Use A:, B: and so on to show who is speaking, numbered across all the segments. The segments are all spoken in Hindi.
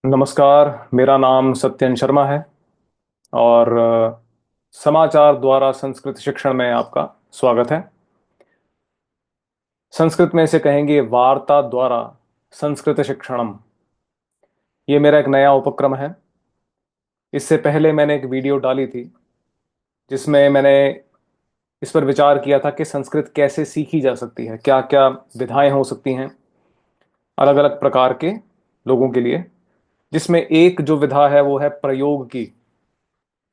A: नमस्कार। मेरा नाम सत्यन शर्मा है और समाचार द्वारा संस्कृत शिक्षण में आपका स्वागत है। संस्कृत में इसे कहेंगे वार्ता द्वारा संस्कृत शिक्षणम। ये मेरा एक नया उपक्रम है। इससे पहले मैंने एक वीडियो डाली थी जिसमें मैंने इस पर विचार किया था कि संस्कृत कैसे सीखी जा सकती है, क्या क्या विधाएं हो सकती हैं अलग अलग प्रकार के लोगों के लिए। जिसमें एक जो विधा है वो है प्रयोग की।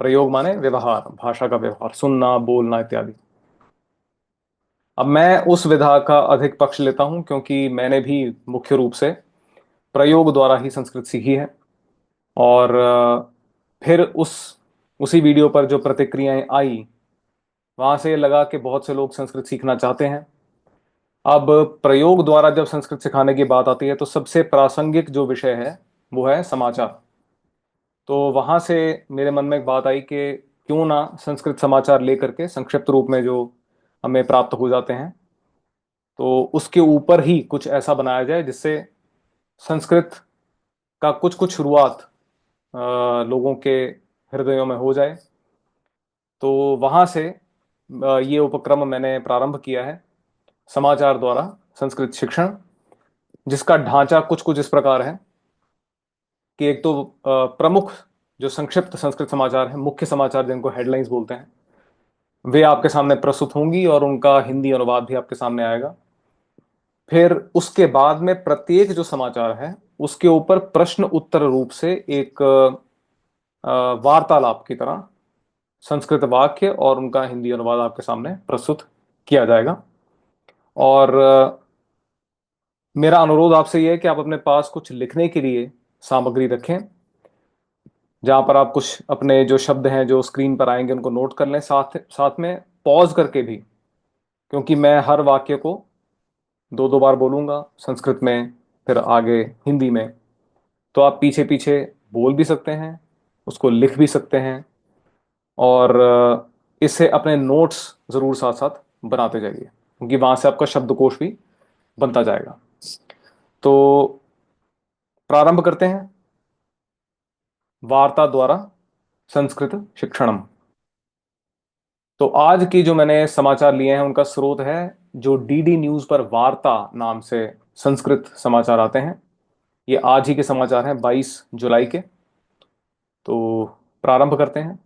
A: प्रयोग माने व्यवहार, भाषा का व्यवहार, सुनना बोलना इत्यादि। अब मैं उस विधा का अधिक पक्ष लेता हूं क्योंकि मैंने भी मुख्य रूप से प्रयोग द्वारा ही संस्कृत सीखी है। और फिर उसी वीडियो पर जो प्रतिक्रियाएं आई वहां से लगा कि बहुत से लोग संस्कृत सीखना चाहते हैं। अब प्रयोग द्वारा जब संस्कृत सिखाने की बात आती है तो सबसे प्रासंगिक जो विषय है वो है समाचार। तो वहां से मेरे मन में एक बात आई कि क्यों ना संस्कृत समाचार लेकर के संक्षिप्त रूप में जो हमें प्राप्त हो जाते हैं तो उसके ऊपर ही कुछ ऐसा बनाया जाए जिससे संस्कृत का कुछ कुछ शुरुआत लोगों के हृदयों में हो जाए। तो वहां से ये उपक्रम मैंने प्रारंभ किया है, समाचार द्वारा संस्कृत शिक्षण, जिसका ढांचा कुछ कुछ इस प्रकार है कि एक तो प्रमुख जो संक्षिप्त संस्कृत समाचार है, मुख्य समाचार जिनको हेडलाइंस बोलते हैं, वे आपके सामने प्रस्तुत होंगी और उनका हिंदी अनुवाद भी आपके सामने आएगा। फिर उसके बाद में प्रत्येक जो समाचार है उसके ऊपर प्रश्न उत्तर रूप से एक वार्तालाप की तरह संस्कृत वाक्य और उनका हिंदी अनुवाद आपके सामने प्रस्तुत किया जाएगा। और मेरा अनुरोध आपसे यह है कि आप अपने पास कुछ लिखने के लिए सामग्री रखें, जहां पर आप कुछ अपने जो शब्द हैं जो स्क्रीन पर आएंगे उनको नोट कर लें, साथ साथ में पॉज करके भी, क्योंकि मैं हर वाक्य को दो दो बार बोलूंगा संस्कृत में फिर आगे हिंदी में। तो आप पीछे पीछे बोल भी सकते हैं, उसको लिख भी सकते हैं और इससे अपने नोट्स जरूर साथ साथ बनाते जाइए क्योंकि वहां से आपका शब्दकोश भी बनता जाएगा। तो प्रारंभ करते हैं वार्ता द्वारा संस्कृत शिक्षणम। तो आज की जो मैंने समाचार लिए हैं उनका स्रोत है जो डीडी न्यूज पर वार्ता नाम से संस्कृत समाचार आते हैं। ये आज ही के समाचार हैं, 22 जुलाई के। तो प्रारंभ करते हैं।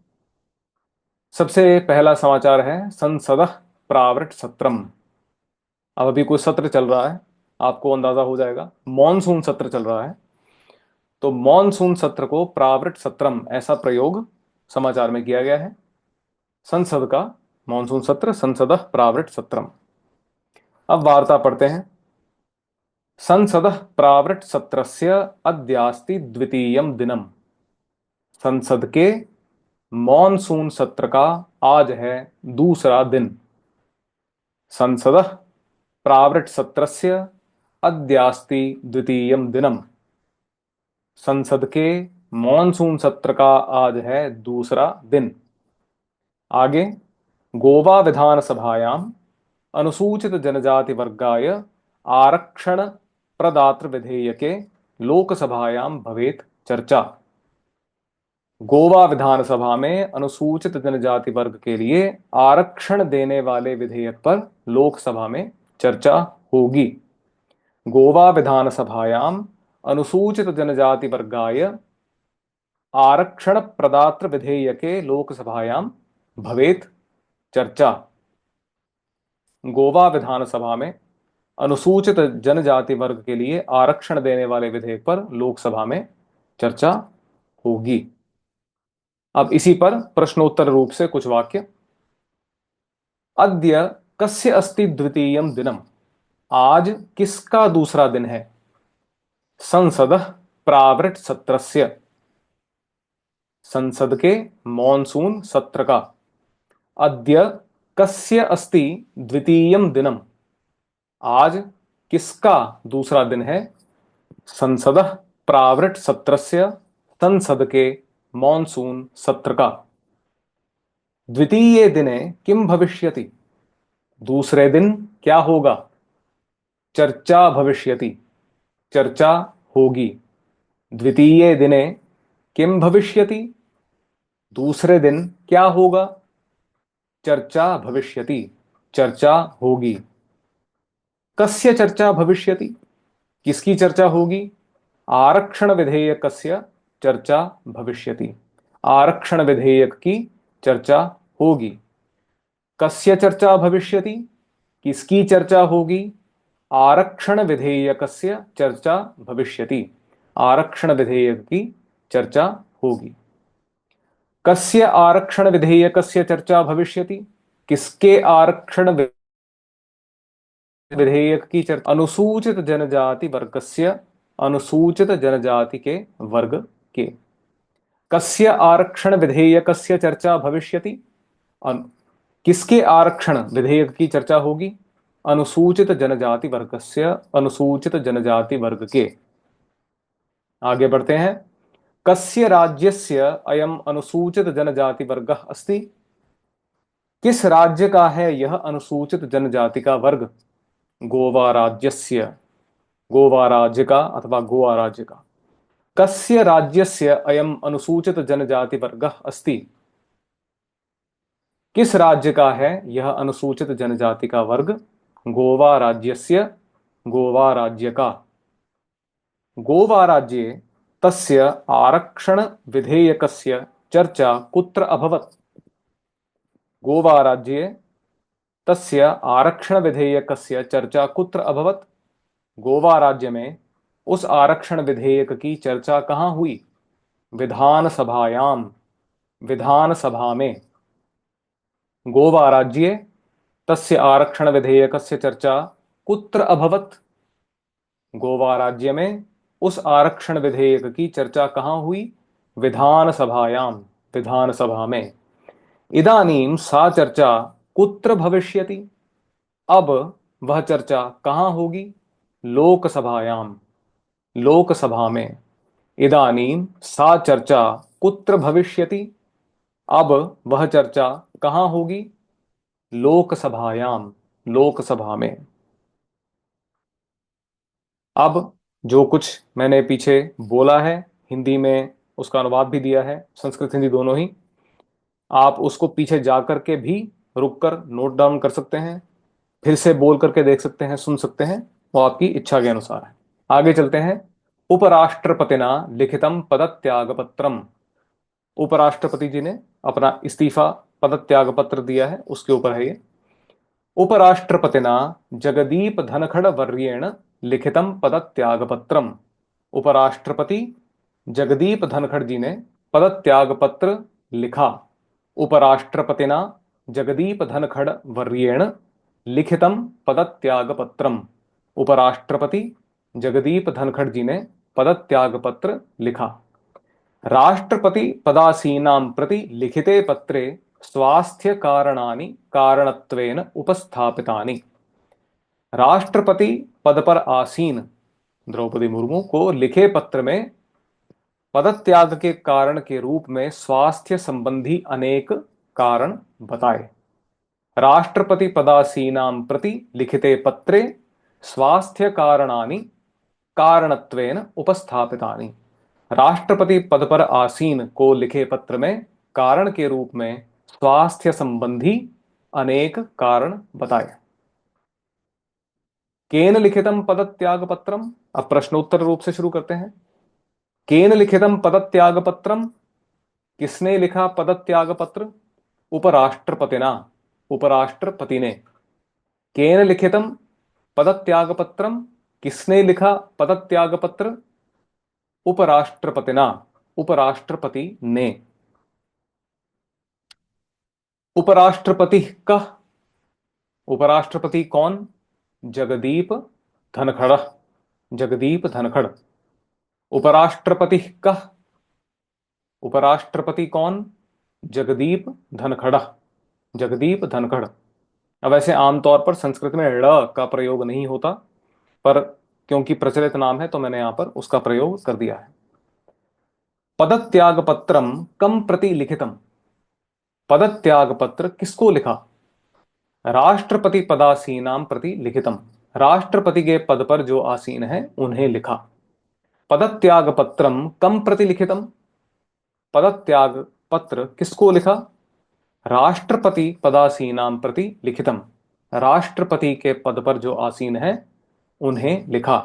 A: सबसे पहला समाचार है संसद प्रावृट सत्रम। अब अभी कोई सत्र चल रहा है, आपको अंदाजा हो जाएगा, मॉनसून सत्र चल रहा है। तो मॉनसून सत्र को प्रावृट सत्रम ऐसा प्रयोग समाचार में किया गया है। संसद का मॉनसून सत्र, संसद प्रावृट सत्रम। अब वार्ता पढ़ते हैं। संसद प्रावृट सत्रस्य अद्यास्ति द्वितीयम दिनम। संसद के मॉनसून सत्र का आज है दूसरा दिन। संसद प्रावृट सत्रस्य अद्यास्ति द्वितीयम दिनम। संसद के मॉनसून सत्र का आज है दूसरा दिन। आगे, गोवा विधानसभायाम अनुसूचित जनजाति वर्गाय आरक्षण प्रदात्र विधेयके लोकसभायाम भवेत चर्चा। गोवा विधानसभा में अनुसूचित जनजाति वर्ग के लिए आरक्षण देने वाले विधेयक पर लोकसभा में चर्चा होगी। गोवा विधानसभायाम अनुसूचित जनजाति वर्गाय आरक्षण प्रदात्र विधेयके लोकसभायाम भवेत चर्चा। गोवा विधानसभा में अनुसूचित जनजाति वर्ग के लिए आरक्षण देने वाले विधेयक पर लोकसभा में चर्चा होगी। अब इसी पर प्रश्नोत्तर रूप से कुछ वाक्य। अद्य कस्य अस्ति द्वितीयम दिनम। आज किसका दूसरा दिन है। संसद प्रावृट सत्रस्य। संसद के मॉनसून सत्र का। अद्य कस्य अस्ति द्वितीयम दिनम। आज किसका दूसरा दिन है। संसद प्रावृट सत्रस्य। संसद के मॉनसून सत्र का। द्वितीय दिने किम भविष्यति। दूसरे दिन क्या होगा। चर्चा भविष्यति, चर्चा होगी। द्वितीये दिने किम भविष्यति, दूसरे दिन क्या होगा। चर्चा भविष्यति, चर्चा होगी। कस्य चर्चा भविष्यति, किसकी चर्चा होगी। आरक्षण विधेयकस्य चर्चा भविष्यति, आरक्षण विधेयक की चर्चा होगी। कस्य चर्चा भविष्यति, किसकी चर्चा होगी। आरक्षण विधेयकस्य चर्चा भविष्यति, आरक्षण विधेयक की चर्चा होगी। कस्य आरक्षण विधेयकस्य चर्चा भविष्यति, किसके आरक्षण विधेयक की चर्चा। अनुसूचित जनजाति वर्गस्य, अनुसूचित जनजाति के वर्ग के। कस्य आरक्षण विधेयकस्य चर्चा भविष्यति, किसके आरक्षण विधेयक की चर्चा होगी। अनुसूचित जनजाति वर्गस्य, अनुसूचित जनजाति वर्ग के। आगे बढ़ते हैं। कस्य राज्यस्य अयम अनुसूचित जनजाति वर्गः अस्ति, किस राज्य का है यह अनुसूचित जनजाति का वर्ग। गोवा राज्यस्य, गोवा राज्य का अथवा गोवा राज्य का। कस्य राज्यस्य अयम अनुसूचित जनजाति वर्गः अस्ति, किस राज्य का है यह अनुसूचित जनजाति का वर्ग। गोवा राज्यस्य, गोवा राज्य का। गोवा राज्ये तस्य आरक्षण विधेयकस्य चर्चा कुत्र अभवत्, गोवा राज्ये तस्य आरक्षण विधेयकस्य चर्चा कुत्र अभवत्। गोवा राज्य में उस आरक्षण विधेयक की चर्चा कहाँ हुई। विधानसभायाम, विधानसभा में। गोवा राज्ये तस्य आरक्षण विधेयकस्य चर्चा कुत्र अभवत्, गोवा राज्य में उस आरक्षण विधेयक की चर्चा कहाँ हुई। विधानसभायाम, विधानसभा में। इदानीं सा चर्चा कुत्र भविष्यति, अब वह चर्चा कहाँ होगी। लोकसभायाम, लोकसभा में। इदानीं सा चर्चा कुत्र भविष्यति, अब वह चर्चा कहाँ होगी। लोकसभायाम, लोकसभा में। अब जो कुछ मैंने पीछे बोला है हिंदी में उसका अनुवाद भी दिया है, संस्कृत हिंदी दोनों ही। आप उसको पीछे जाकर के भी रुककर नोट डाउन कर सकते हैं, फिर से बोल करके देख सकते हैं, सुन सकते हैं, वो आपकी इच्छा के अनुसार है। आगे चलते हैं। उपराष्ट्रपतिना लिखितम पदत्याग पत्रम, उपराष्ट्रपति जी ने अपना इस्तीफा पदत्याग पत्र दिया है, उसके ऊपर है ये। उपराष्ट्रपतिना जगदीप धनखड़ वर्येण लिखितम पदत्याग पत्रम, उपराष्ट्रपति जगदीप धनखड़ जी ने पदत्याग पत्र लिखा। उपराष्ट्रपतिना जगदीप धनखड़ वर्येण लिखितम पदत्याग पत्रम, उपराष्ट्रपति जगदीप धनखड़ जी ने पदत्याग पत्र लिखा। राष्ट्रपति पदासीनां प्रति लिखिते पत्रे स्वास्थ्य कारणानि कारणत्वेन उपस्थापितानि, राष्ट्रपति पद पर आसीन द्रौपदी मुर्मू को लिखे पत्र में पदत्याग के कारण के रूप में स्वास्थ्य संबंधी अनेक कारण बताए। राष्ट्रपति पदासीनां प्रति लिखिते पत्रे स्वास्थ्य कारणानि कारणत्वेन उपस्थापितानि, राष्ट्रपति पद पर आसीन को लिखे पत्र में कारण के रूप में स्वास्थ्य संबंधी अनेक कारण बताए। केन लिखितम पदत्याग पत्रम, अब प्रश्नोत्तर रूप से शुरू करते हैं। केन लिखितम पदत्याग पत्रम, किसने लिखा पदत्याग पत्र। उपराष्ट्रपतिना, उपराष्ट्रपति ने। केन लिखितम पदत्याग पत्रम, किसने लिखा पदत्याग पत्र। उपराष्ट्रपतिना, उपराष्ट्रपति ने। उपराष्ट्रपति कह, उपराष्ट्रपति कौन। जगदीप धनखड़, जगदीप धनखड़। उपराष्ट्रपति कह, उपराष्ट्रपति कौन। जगदीप धनखड़, जगदीप धनखड़। अब ऐसे आमतौर पर संस्कृत में ड़ का प्रयोग नहीं होता, पर क्योंकि प्रचलित नाम है तो मैंने यहां पर उसका प्रयोग कर दिया है। पदत्याग पत्रम कम प्रति लिखितम, पदत्याग पत्र किसको लिखा। राष्ट्रपति पदासीनाम प्रति लिखितम, राष्ट्रपति के पद पर जो आसीन है उन्हें लिखा। पदत्याग पत्रम कम प्रति लिखितम। पदत्याग पत्र किसको लिखा? राष्ट्रपति पदासीनाम प्रति लिखितम। राष्ट्रपति के पद पर जो आसीन है उन्हें लिखा।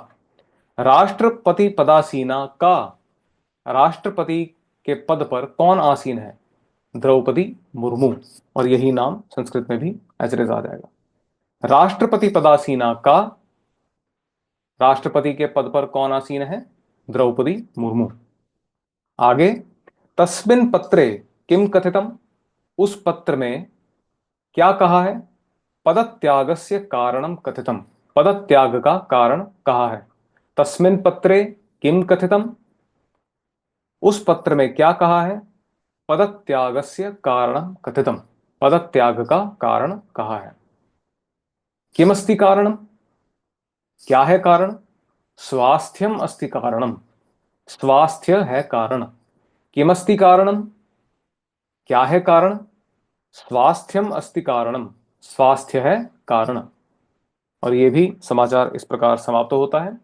A: राष्ट्रपति पदासीना का, राष्ट्रपति के पद पर कौन आसीन है? द्रौपदी मुर्मू। और यही नाम संस्कृत में भी ऐसे आ जाएगा। राष्ट्रपति पदासीना का, राष्ट्रपति के पद पर कौन आसीन है? द्रौपदी मुर्मू। आगे, तस्मिन् पत्रे किम कथितम। उस पत्र में क्या कहा है? पदत्यागस्य कारणम कथितम। पदत्याग का कारण कहा है। तस्मिन् पत्रे किम कथितम, उस पत्र में क्या कहा है? पदत्यागस्य कारणम कथितम। पदत्याग का कारण कहा है। किमस्ति कारणम, क्या है कारण? स्वास्थ्यम अस्ति कारणम। स्वास्थ्य है कारण। किमस्ति कारणम, क्या है कारण? स्वास्थ्यम अस्ति कारणम। स्वास्थ्य है कारण। और ये भी समाचार इस प्रकार समाप्त होता है।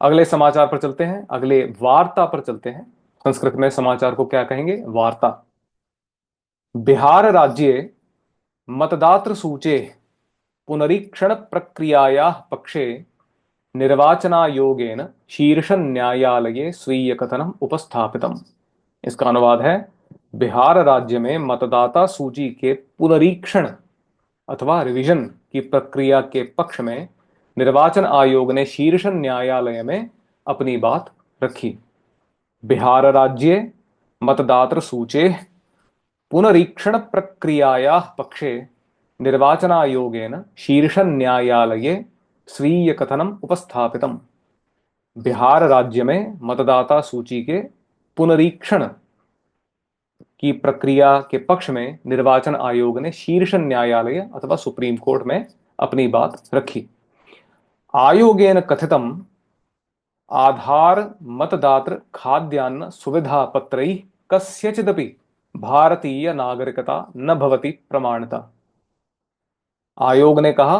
A: अगले समाचार पर चलते हैं, अगले वार्ता पर चलते हैं। संस्कृत में समाचार को क्या कहेंगे? वार्ता। बिहार राज्ये मतदातृ सूचे पुनरीक्षण प्रक्रियायाः पक्षे निर्वाचनायोगेन शीर्ष न्यायालये स्वीय कथनम उपस्थापितम। इसका अनुवाद है, बिहार राज्य में मतदाता सूची के पुनरीक्षण अथवा रिवीजन की प्रक्रिया के पक्ष में निर्वाचन आयोग ने शीर्ष न्यायालय में अपनी बात रखी। बिहार राज्ये मतदातृ सूचे पुनरीक्षण प्रक्रियायाः पक्षे निर्वाचनायोगेन शीर्ष न्यायालये स्वीय कथनम उपस्थापितम। बिहार राज्य में मतदाता सूची के पुनरीक्षण की प्रक्रिया के पक्ष में निर्वाचन आयोग ने शीर्ष न्यायालय अथवा सुप्रीम कोर्ट में अपनी बात रखी। आयोगेन कथितम आधार मतदातृ खाद्यान्न सुविधा पत्रैः कस्यचिदपि भारतीय नागरिकता न भवति प्रमाणिता। आयोग ने कहा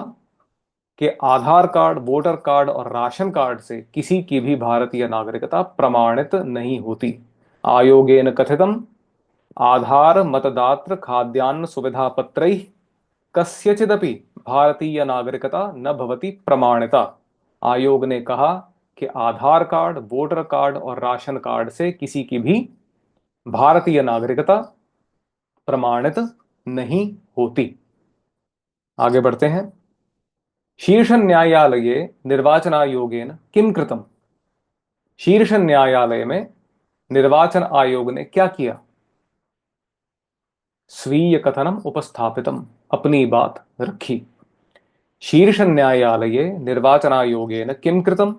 A: कि आधार कार्ड, वोटर कार्ड और राशन कार्ड से किसी की भी भारतीय नागरिकता प्रमाणित नहीं होती। आयोगेन कथितम आधार मतदातृ खाद्यान्न सुविधा पत्रैः कस्यचिदपि भारतीय नागरिकता न भवति प्रमाणिता। आयोग ने कहा कि आधार कार्ड, वोटर कार्ड और राशन कार्ड से किसी की भी भारतीय नागरिकता प्रमाणित नहीं होती। आगे बढ़ते हैं। शीर्ष न्यायालये निर्वाचन आयोगेन किम कृतम। शीर्ष न्यायालय में निर्वाचन आयोग ने क्या किया? स्वीय कथनम उपस्थापितम, अपनी बात रखी। शीर्ष न्यायालये निर्वाचन आयोगेन किम कृतम।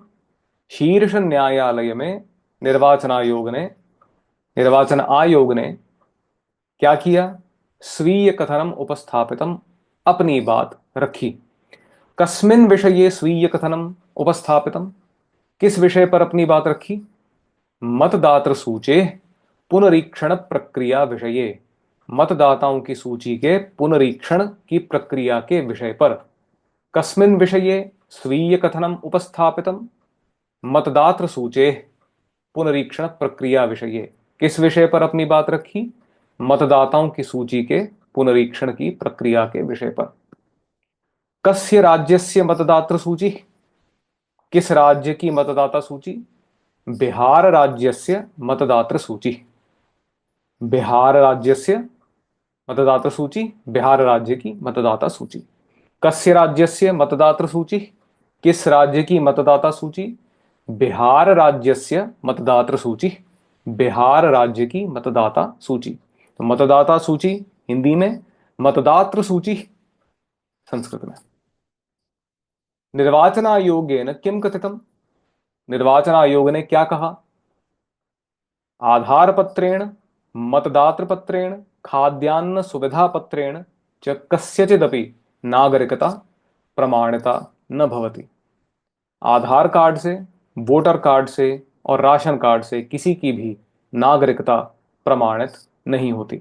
A: शीर्ष न्यायालय में निर्वाचन आयोग ने क्या किया? स्वीय कथनम उपस्थापितम, अपनी बात रखी। कस्मिन् विषये स्वीय कथनम उपस्थापितम, किस विषय पर अपनी बात रखी? मतदातृ सूचे पुनरीक्षण प्रक्रिया विषये, मतदाताओं की सूची के पुनरीक्षण की प्रक्रिया के विषय पर। कस्मिन् विषये स्वीय कथनम उपस्थापितम, मतदातृ सूचे पुनरीक्षण प्रक्रिया विषये, किस विषय पर अपनी बात रखी? मतदाताओं की सूची के पुनरीक्षण की प्रक्रिया के विषय पर। कस्य राज्यस्य मतदातृ सूची, किस राज्य की मतदाता सूची? बिहार राज्यस्य मतदातृ सूची। बिहार राज्यस्य मतदाता सूची, बिहार राज्य की मतदाता सूची। कस्य राज्यस्य मतदातृ सूची, किस राज्य की मतदाता सूची? बिहार राज्यस्य मतदातृ सूची, बिहार राज्य की मतदाता सूची। तो मतदाता सूची हिंदी में, मतदातृ सूची संस्कृत में। निर्वाचन आयोगेन किम कथितम, निर्वाचन आयोग ने क्या कहा? आधार पत्रेण मतदातृ पत्रेण खाद्यान्न सुविधा पत्रेण च कस्यचिदपि नागरिकता प्रमाणिता न भवति। आधार कार्ड से, वोटर कार्ड से और राशन कार्ड से किसी की भी नागरिकता प्रमाणित नहीं होती।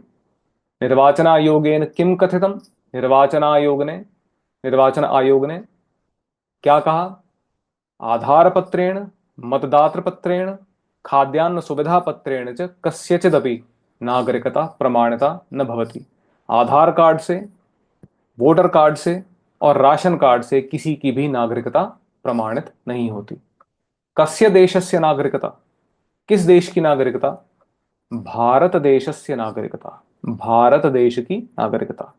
A: निर्वाचन आयोगेन किम कथितम, निर्वाचन आयोग ने क्या कहा? आधार पत्रेण मतदातृपत्रेण खाद्यान्न सुविधा पत्रेण च कस्यचिदपि नागरिकता प्रमाणिता न भवति। आधार कार्ड से, वोटर कार्ड से और राशन कार्ड से किसी की भी नागरिकता प्रमाणित नहीं होती। कस्य देशस्य नागरिकता, किस देश की नागरिकता? भारत देशस्य नागरिकता, भारत देश की नागरिकता।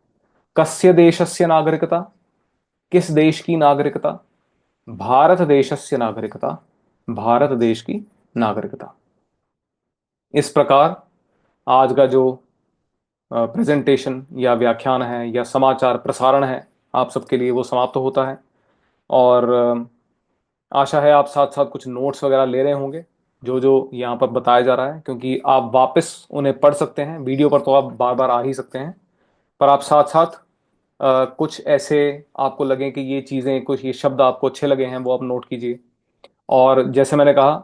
A: कस्य देशस्य नागरिकता, किस देश की नागरिकता? भारत देशस्य नागरिकता, भारत देश की नागरिकता। इस प्रकार आज का जो प्रेजेंटेशन या व्याख्यान है या समाचार प्रसारण है आप सबके लिए वो समाप्त होता है। और आशा है आप साथ साथ कुछ नोट्स वगैरह ले रहे होंगे जो जो यहाँ पर बताया जा रहा है, क्योंकि आप वापस उन्हें पढ़ सकते हैं। वीडियो पर तो आप बार बार आ ही सकते हैं, पर आप साथ साथ कुछ ऐसे आपको लगे कि ये चीज़ें, कुछ ये शब्द आपको अच्छे लगे हैं, वो आप नोट कीजिए। और जैसे मैंने कहा,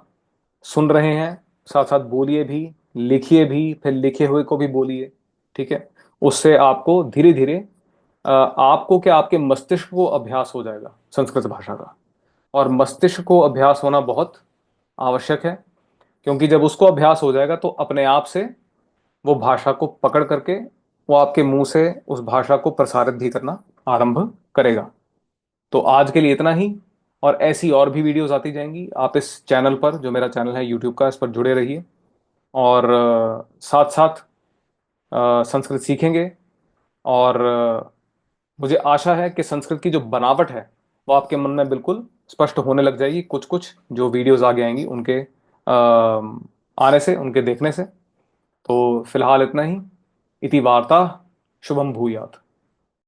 A: सुन रहे हैं साथ साथ बोलिए भी, लिखिए भी, फिर लिखे हुए को भी बोलिए। ठीक है? उससे आपको धीरे धीरे आपको क्या, आपके मस्तिष्क को अभ्यास हो जाएगा संस्कृत भाषा का। और मस्तिष्क को अभ्यास होना बहुत आवश्यक है, क्योंकि जब उसको अभ्यास हो जाएगा तो अपने आप से वो भाषा को पकड़ करके वो आपके मुंह से उस भाषा को प्रसारित भी करना आरंभ करेगा। तो आज के लिए इतना ही, और ऐसी और भी वीडियोस आती जाएंगी। आप इस चैनल पर, जो मेरा चैनल है यूट्यूब का, इस पर जुड़े रहिए। और साथ साथ संस्कृत सीखेंगे। और मुझे आशा है कि संस्कृत की जो बनावट है वो आपके मन में बिल्कुल स्पष्ट होने लग जाएगी, कुछ कुछ जो वीडियोस आगे आएंगी उनके आने से, उनके देखने से। तो फिलहाल इतना ही। इति वार्ता शुभम भूयात।